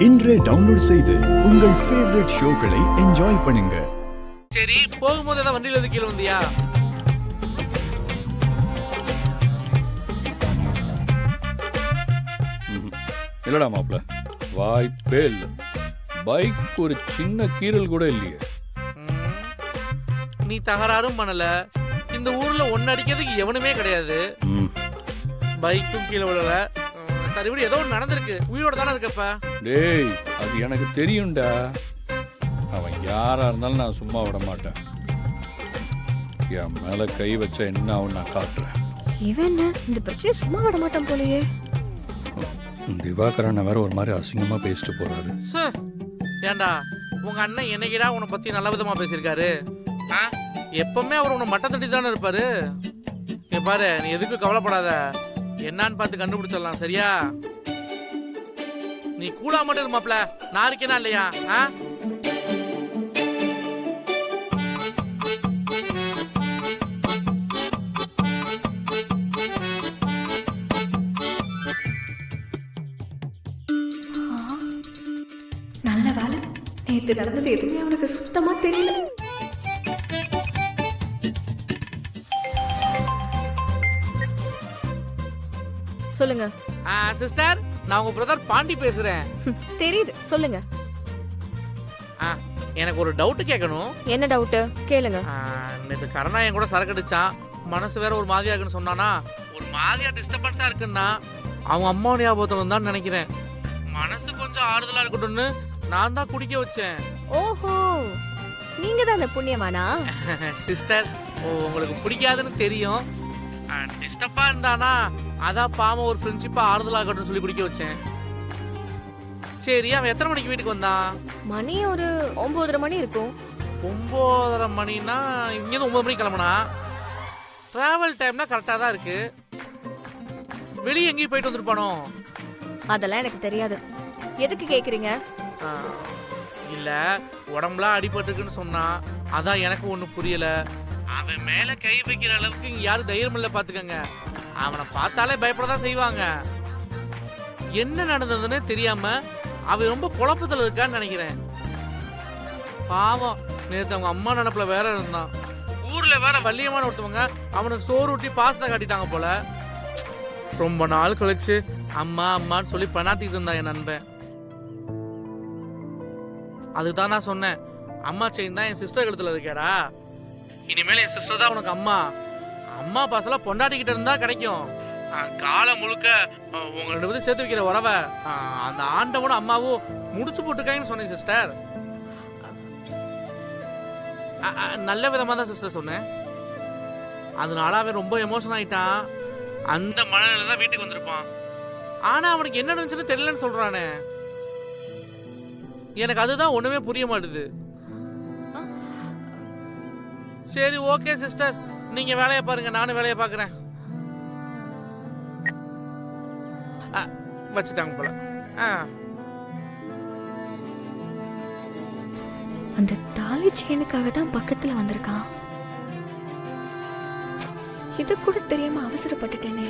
இன்றே டவுன்லோட் செய்து உங்கள் ஃபேவரட் ஷோக்களை என்ஜாய் பண்ணுங்க. சரி, போகும்போது ஏதாவது வண்டியில இருந்து கீழே வந்தியா? இல்லடா மாப்பிள்ள, வாய்ப்பே இல்லை. பைக் ஒரு சின்ன கீறல் கூட இல்லையே. நீ தகராறும் பண்ணல, இந்த ஊர்ல ஒன்னு அடிக்கிறதுக்கு எவனுமே கிடையாது. பைக்கும் கீழே விழல. சரி விடு, ஏதோ ஒன்று நடந்திருக்கு. உயிரோட தானே இருக்கப்ப. டேய், அது எனக்கு தெரியும்டா. அவன் யாரா இருந்தாலும் நான் சும்மா விட மாட்டேன். என் மேல கை வச்ச என்ன அவன் நான் காட்டுறேன். இவன் இந்த பிரச்சனை சும்மா விட மாட்டான் போலயே. திவாகரன் வேற ஒரு மாதிரி அசிங்கமா பேசிட்டு போறாரு. ஏண்டா, உங்க அண்ணன் என்னைக்கிடா உன்னை பத்தி நல்ல விதமா பேசியிருக்காரு? எப்பவுமே அவர் உன்னை மட்டம் தட்டி தானே இருப்பாரு. இங்க பாரு, நீ எதுக்கும் கவலைப்படாத. என்னன்னு பார்த்து கண்டுபிடிச்சிடலாம், சரியா? நீ கூலா மட்டும் இருமாப்ல, நான் இருக்கேனா இல்லையா? நல்ல வேலை, நேற்று நடந்தது எதுவுமே அவனுக்கு சுத்தமா தெரியல. சொல்லுங்க. சிஸ்டர், நான் உங்க பிரதர் பாண்டி பேசுறேன். தெரியுது, சொல்லுங்க. எனக்கு ஒரு டவுட் கேட்கணும். என்ன டவுட்? கேளுங்க. நேற்று கருணா என் கூட சரக்கு அடிச்சான். மனசு வேற ஒரு மாதிரியா இருக்குன்னு சொன்னானா, ஒரு மாதிரியா டிஸ்டர்பன்ஸா இருக்குன்னா அவங்க அம்மா ஞாபகத்துல தான் நினைக்கிறேன். மனசு கொஞ்சம் ஆறுதலா இருக்கட்டும்னு நான் தான் குடிக்க வச்சேன். ஓஹோ, நீங்க தான் அந்த புண்ணியமானா? சிஸ்டர், உங்களுக்கு பிடிக்காதுன்னு தெரியும். டிஸ்டர்பா இருந்தானா அதான் பாவம் ஒரு ஃப்ரெண்ட்ஷிப்பா ஆறுதலா இருக்கட்டும்னு சொல்லி குடிக்க வச்சேன். சரி, அவன் எத்தனை மணிக்கு வீட்டுக்கு வந்தான்? மணி ஒரு 9:30 மணி இருக்கும். 9:30 மணினா இங்கேருந்து 9 மணிக்கு கிளம்புனா டிராவல் டைம்னா கரெக்டா தான் இருக்கு. வெளியே எங்கேயும் போயிட்டு வந்துருப்பானோ? அதெல்லாம் எனக்கு தெரியாது. எதுக்கு கேக்குறீங்க? இல்ல, உடம்புலாம் அடிபட்டுருக்குன்னு சொன்னா அதான் எனக்கு ஒண்ணு புரியல. அவன் மேல கை வைக்கிற அளவுக்கு இங்க யாரும் தைரியம் இல்ல, பாத்துக்கங்க. அவனை பார்த்தாலே பயப்படதான் செய்வாங்க. என்ன நடந்ததுன்னு தெரியாம அவன் ரொம்ப குழப்பத்துல இருக்கான்னு நினைக்கிறேன். பாவம், நேத்து அவங்க அம்மா நினப்புல வேற இருந்தான். ஊர்ல வேற வள்ளியமான ஒருத்தவங்க அவனுக்கு சோறு ஊட்டி பாசத்தை காட்டிட்டாங்க போல. ரொம்ப நாள் கழிச்சு அம்மா அம்மான்னு சொல்லி பண்ணாத்திட்டு இருந்தான் என் நண்பன். அதுதான் நான் சொன்னேன், அம்மா செயின் தான் என் சிஸ்டர் கழுத்துல இருக்கேடா. இனிமேல் என் சிஸ்டர் தான் உனக்கு அம்மா. அம்மா பாசெல்லாம் பொண்டாட்டிக்கிட்ட இருந்தா கிடைக்கும். காலம் முழுக்க உங்க 2 பேரும் சேர்த்து வைக்கிற உறவை அந்த ஆண்டவனும் அம்மாவும் முடிச்சு போட்டுருக்காங்கன்னு சொன்னேன் சிஸ்டர். நல்ல விதமா தான் சிஸ்டர் சொன்னேன். அதனால அவன் ரொம்ப எமோஷன் ஆயிட்டான். அந்த மனநிலை தான் வீட்டுக்கு வந்திருப்பான். ஆனா அவனுக்கு என்ன நடந்துச்சுன்னு தெரியலன்னு சொல்றானே. எனக்கு அதுதான் ஒண்ணுமே புரிய மாட்டுது. சரி, ஓகே சிஸ்டர், நீங்க வேலையை பாருங்க, நானும் வேலையை பாக்குறேன். வச்சுட்டாங்க போல. அந்த தாலி செயினுக்காக தான் பக்கத்துல வந்திருக்கான். இது கூட தெரியாம அவசரப்பட்டுட்டேனே.